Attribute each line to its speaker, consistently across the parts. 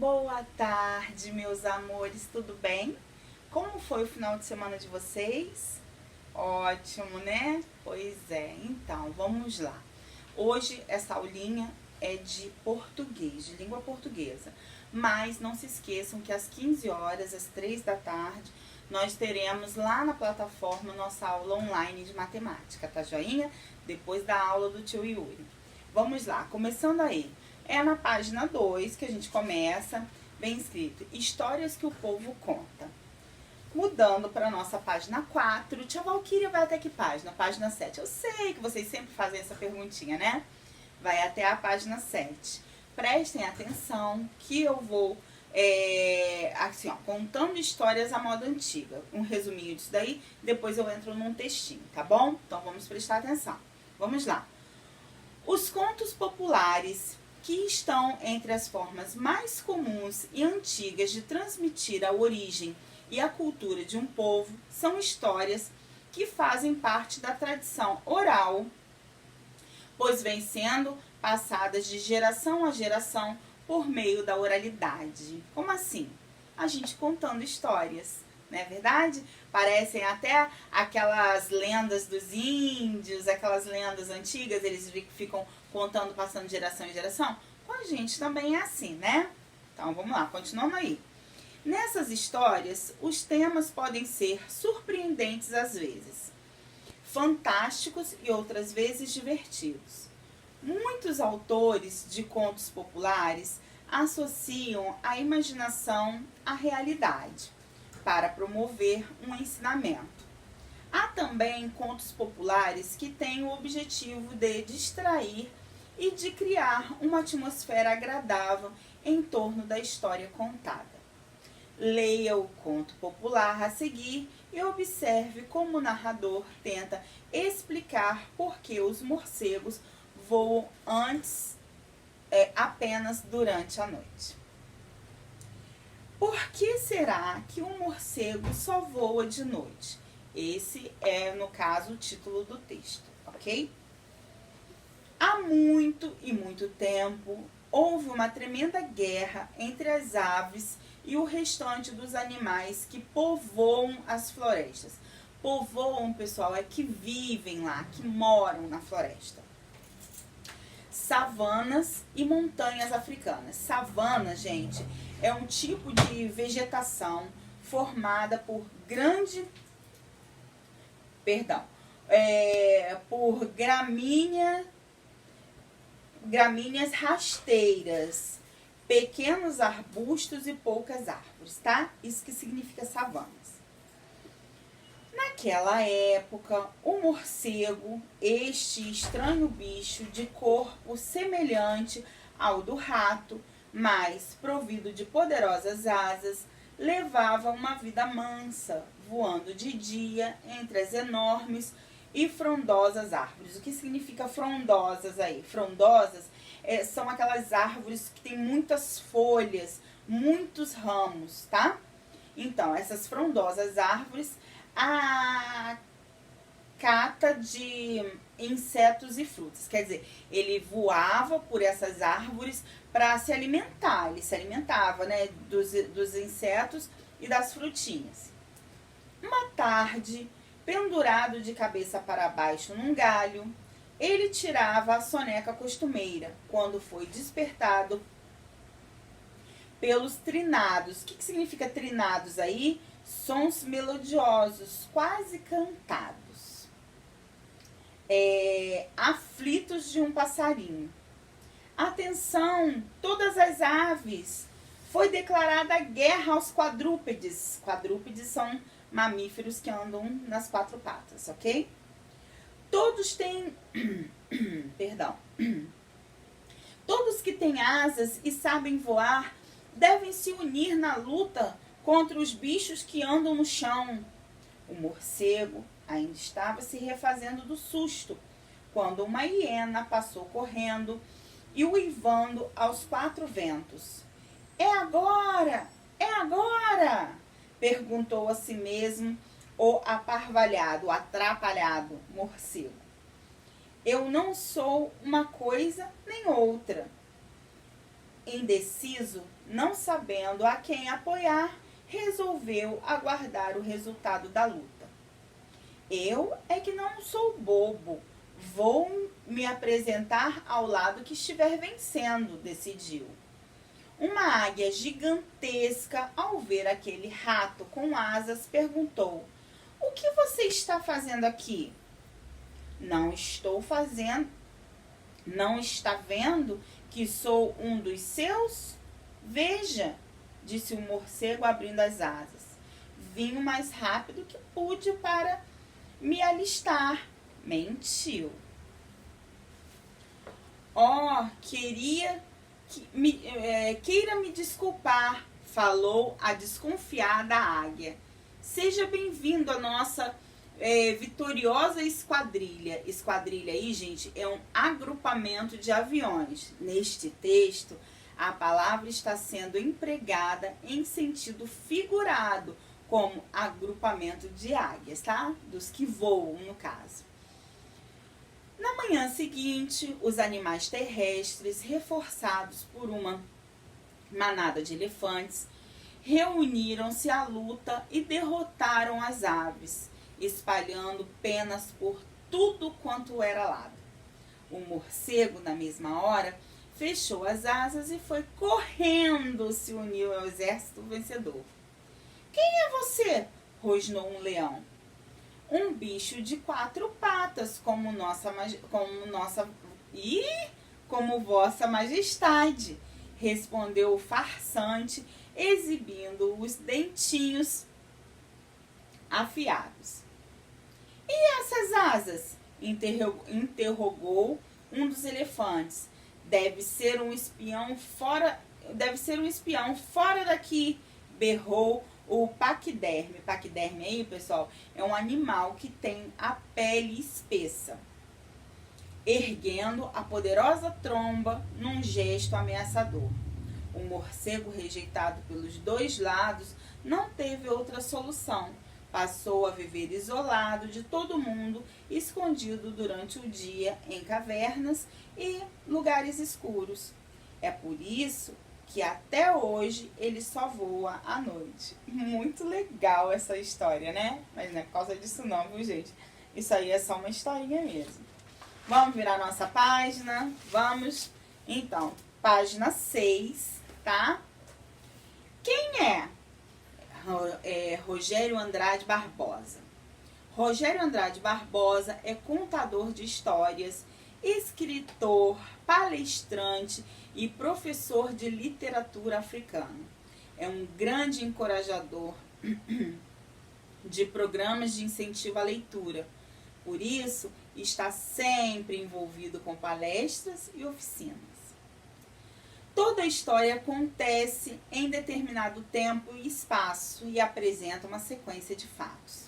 Speaker 1: Boa tarde, meus amores, tudo bem? Como foi o final de semana de vocês? Ótimo, né? Pois é, então, vamos lá. Hoje essa aulinha é de português, de língua portuguesa. Mas não se esqueçam que às 15 horas, às 3 da tarde, nós teremos lá na plataforma nossa aula online de matemática, tá joinha? Depois da aula do tio Yuri. Vamos lá, começando aí. É na página 2 que a gente começa, bem escrito, Histórias que o Povo Conta. Mudando para a nossa página 4, tia Valquíria vai até que página? Página 7. Eu sei que vocês sempre fazem essa perguntinha, né? Vai até a página 7. Prestem atenção que eu vou, assim, ó, contando histórias à moda antiga. Um resuminho disso daí, depois eu entro num textinho, tá bom? Então vamos prestar atenção. Vamos lá. Os contos populares, que estão entre as formas mais comuns e antigas de transmitir a origem e a cultura de um povo, são histórias que fazem parte da tradição oral, pois vêm sendo passadas de geração a geração por meio da oralidade. Como assim? A gente contando histórias, não é verdade? Parecem até aquelas lendas dos índios, aquelas lendas antigas, eles ficam contando, passando de geração em geração. Com a gente também é assim, né? Então vamos lá, continuando aí. Nessas histórias, os temas podem ser surpreendentes às vezes, fantásticos e outras vezes divertidos. Muitos autores de contos populares associam a imaginação à realidade para promover um ensinamento. Há também contos populares que têm o objetivo de distrair e de criar uma atmosfera agradável em torno da história contada. Leia o conto popular a seguir e observe como o narrador tenta explicar por que os morcegos voam apenas durante a noite. Por que será que um morcego só voa de noite? Esse é, no caso, o título do texto, ok? Há muito e muito tempo, houve uma tremenda guerra entre as aves e o restante dos animais que povoam as florestas. Povoam, pessoal, é que vivem lá, que moram na floresta. Savanas e montanhas africanas. Savana, gente, é um tipo de vegetação formada por por gramíneas rasteiras, pequenos arbustos e poucas árvores, tá? Isso que significa savanas. Naquela época, o morcego, este estranho bicho de corpo semelhante ao do rato, mas provido de poderosas asas, levava uma vida mansa, voando de dia entre as enormes e frondosas árvores. O que significa frondosas aí? Frondosas são aquelas árvores que têm muitas folhas, muitos ramos, tá? Então, essas frondosas árvores, a cata de insetos e frutas. Quer dizer, ele voava por essas árvores para se alimentar. Ele se alimentava, né, dos insetos e das frutinhas. Uma tarde, pendurado de cabeça para baixo num galho, ele tirava a soneca costumeira, quando foi despertado pelos trinados. O que significa trinados aí? Sons melodiosos, quase cantados, aflitos de um passarinho. Atenção, todas as aves! Foi declarada guerra aos quadrúpedes. Quadrúpedes são mamíferos que andam nas quatro patas, ok? Todos têm... Todos que têm asas e sabem voar devem se unir na luta contra os bichos que andam no chão. O morcego ainda estava se refazendo do susto, quando uma hiena passou correndo e uivando aos quatro ventos. É agora! É agora! Perguntou a si mesmo o aparvalhado, o atrapalhado morcego. Eu não sou uma coisa nem outra. Indeciso, não sabendo a quem apoiar, resolveu aguardar o resultado da luta. Eu é que não sou bobo. Vou me apresentar ao lado que estiver vencendo, decidiu. Uma águia gigantesca, ao ver aquele rato com asas, perguntou: "O que você está fazendo aqui?" Não está vendo que sou um dos seus? Veja, disse o morcego abrindo as asas. Vim o mais rápido que pude para me alistar. Mentiu. Queira me desculpar, falou a desconfiada águia. Seja bem-vindo à nossa vitoriosa esquadrilha. Esquadrilha aí, gente, é um agrupamento de aviões. Neste texto, a palavra está sendo empregada em sentido figurado, como agrupamento de águias, tá? Dos que voam, no caso. Na manhã seguinte, os animais terrestres, reforçados por uma manada de elefantes, reuniram-se à luta e derrotaram as aves, espalhando penas por tudo quanto era lado. O morcego, na mesma hora, fechou as asas e foi correndo se unir ao exército vencedor. Quem é você? Rosnou um leão. Um bicho de 4 patas, como vossa majestade, respondeu o farsante, exibindo os dentinhos afiados. E essas asas? Interrogou um dos elefantes. Deve ser um espião fora daqui, berrou o paquiderme. Paquiderme aí, pessoal, é um animal que tem a pele espessa, erguendo a poderosa tromba num gesto ameaçador. O morcego, rejeitado pelos dois lados, não teve outra solução. Passou a viver isolado de todo mundo, escondido durante o dia em cavernas e lugares escuros. É por isso que até hoje ele só voa à noite. Muito legal essa história, né? Mas não é por causa disso não, viu, gente? Isso aí é só uma historinha mesmo. Vamos virar nossa página? Vamos. Então, página 6, tá? Quem é? Rogério Andrade Barbosa. Rogério Andrade Barbosa é contador de histórias, escritor, palestrante e professor de literatura africana. É um grande encorajador de programas de incentivo à leitura. Por isso, está sempre envolvido com palestras e oficinas. Toda história acontece em determinado tempo e espaço e apresenta uma sequência de fatos.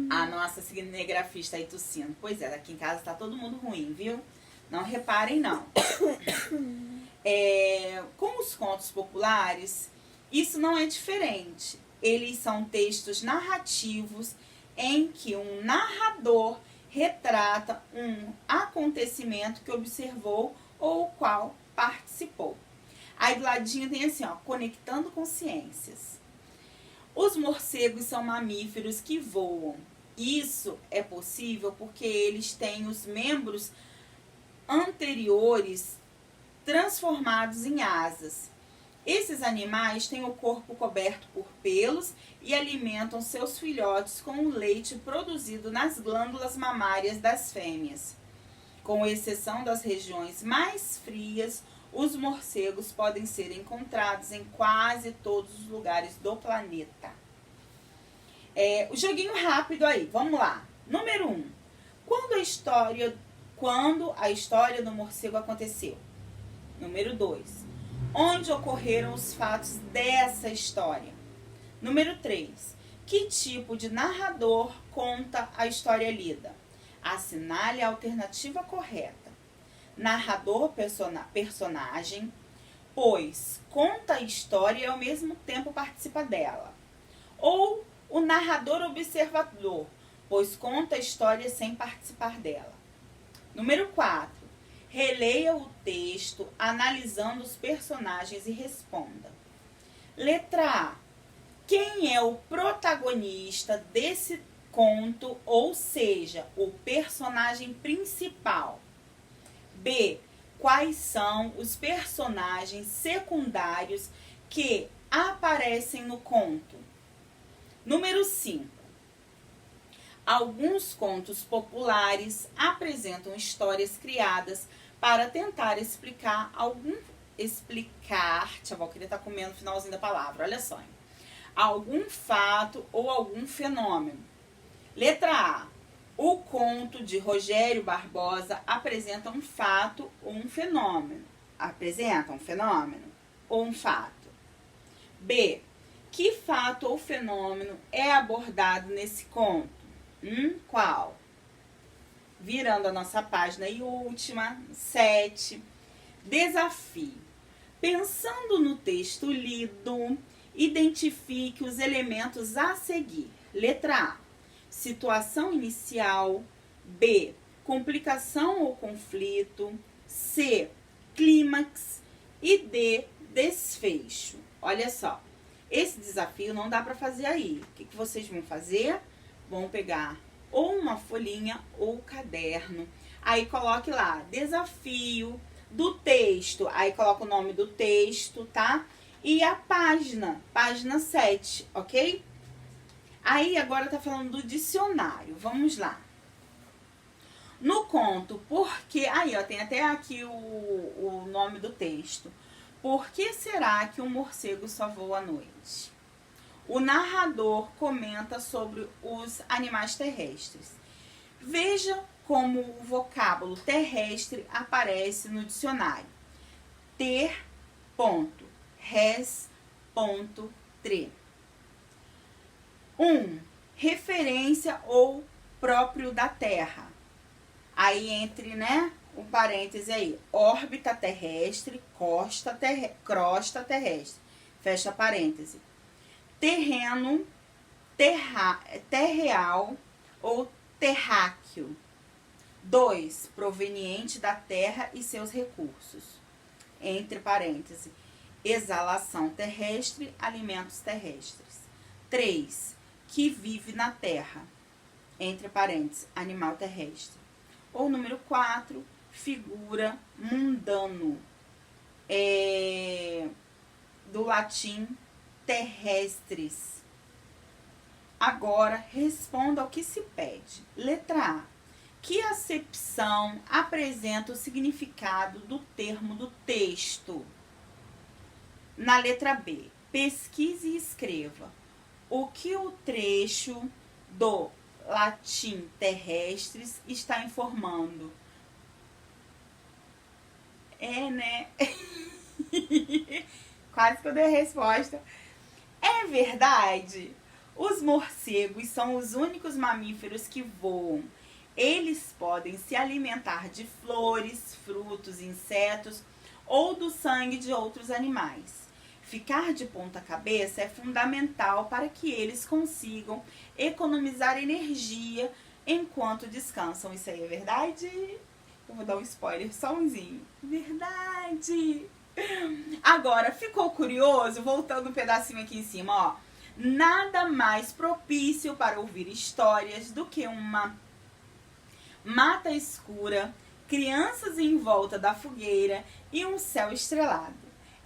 Speaker 1: A nossa cinegrafista aí tossindo. Pois é, aqui em casa tá todo mundo ruim, viu? Não reparem, não. Com os contos populares, isso não é diferente. Eles são textos narrativos em que um narrador retrata um acontecimento que observou ou o qual participou. Aí do ladinho tem assim, ó, conectando consciências. Os morcegos são mamíferos que voam. Isso é possível porque eles têm os membros anteriores transformados em asas. Esses animais têm o corpo coberto por pelos e alimentam seus filhotes com o leite produzido nas glândulas mamárias das fêmeas. Com exceção das regiões mais frias, os morcegos podem ser encontrados em quase todos os lugares do planeta. O joguinho rápido aí, vamos lá. Número 1. Quando a história do morcego aconteceu? Número 2. Onde ocorreram os fatos dessa história? Número 3. Que tipo de narrador conta a história lida? Assinale a alternativa correta. Narrador, personagem, pois conta a história e ao mesmo tempo participa dela. Ou o narrador observador, pois conta a história sem participar dela. Número 4. Releia o texto, analisando os personagens e responda. Letra A. Quem é o protagonista desse conto, ou seja, o personagem principal? B. Quais são os personagens secundários que aparecem no conto? Número 5. Alguns contos populares apresentam histórias criadas para tentar explicar deixa eu ver, eu queria estar comendo o finalzinho da palavra, olha só. Algum fato ou algum fenômeno. Letra A. O conto de Rogério Barbosa apresenta um fato ou um fenômeno. Apresenta um fenômeno ou um fato. B. Que fato ou fenômeno é abordado nesse conto? Qual? Virando a nossa página e última, 7. Desafio. Pensando no texto lido, identifique os elementos a seguir. Letra A. Situação inicial. B. Complicação ou conflito. C. Clímax. E D. Desfecho. Olha só, esse desafio não dá para fazer aí. O que vocês vão fazer? Vão pegar ou uma folhinha ou caderno. Aí coloque lá, desafio do texto. Aí coloca o nome do texto, tá? E a página 7, ok? Aí agora tá falando do dicionário. Vamos lá. No conto, porque... Aí, ó, tem até aqui o nome do texto. Por que será que um morcego só voa à noite? O narrador comenta sobre os animais terrestres. Veja como o vocábulo terrestre aparece no dicionário. Ter, ponto, res, ponto, tre. 1. Referência ou próprio da Terra. Aí entre, né, um parêntese aí. Órbita terrestre, crosta terrestre. Fecha parêntese. Terreno, terreal ou terráqueo. 2. Proveniente da terra e seus recursos. Entre parênteses. Exalação terrestre, alimentos terrestres. 3. Que vive na terra. Entre parênteses. Animal terrestre. Ou número 4. Figura mundano. Do latim terrestres. Agora, responda ao que se pede. Letra A. Que acepção apresenta o significado do termo do texto? Na letra B, pesquise e escreva o que o trecho do latim terrestres está informando. Né? Quase que eu dei a resposta. É verdade? Os morcegos são os únicos mamíferos que voam. Eles podem se alimentar de flores, frutos, insetos ou do sangue de outros animais. Ficar de ponta cabeça é fundamental para que eles consigam economizar energia enquanto descansam. Isso aí é verdade? Eu vou dar um spoiler só umzinho. Verdade! Agora, ficou curioso? Voltando um pedacinho aqui em cima, ó. Nada mais propício para ouvir histórias do que uma mata escura, crianças em volta da fogueira e um céu estrelado.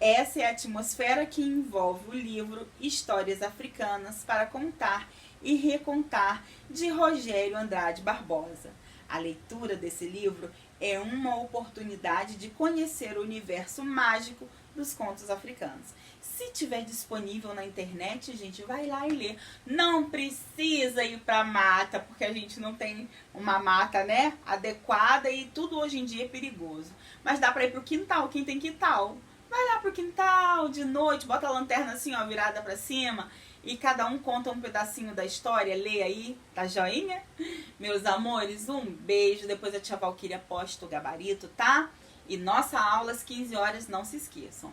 Speaker 1: Essa é a atmosfera que envolve o livro Histórias Africanas para Contar e Recontar, de Rogério Andrade Barbosa. A leitura desse livro é uma oportunidade de conhecer o universo mágico dos contos africanos. Se tiver disponível na internet, gente, vai lá e lê. Não precisa ir pra mata, porque a gente não tem uma mata, né, adequada e tudo hoje em dia é perigoso. Mas dá pra ir pro quintal, quem tem quintal. Vai lá pro quintal de noite, bota a lanterna assim, ó, virada pra cima e cada um conta um pedacinho da história, lê aí, tá joinha? Meus amores, um beijo, depois a tia Valquíria posta o gabarito, tá? E nossa aula às 15 horas, não se esqueçam.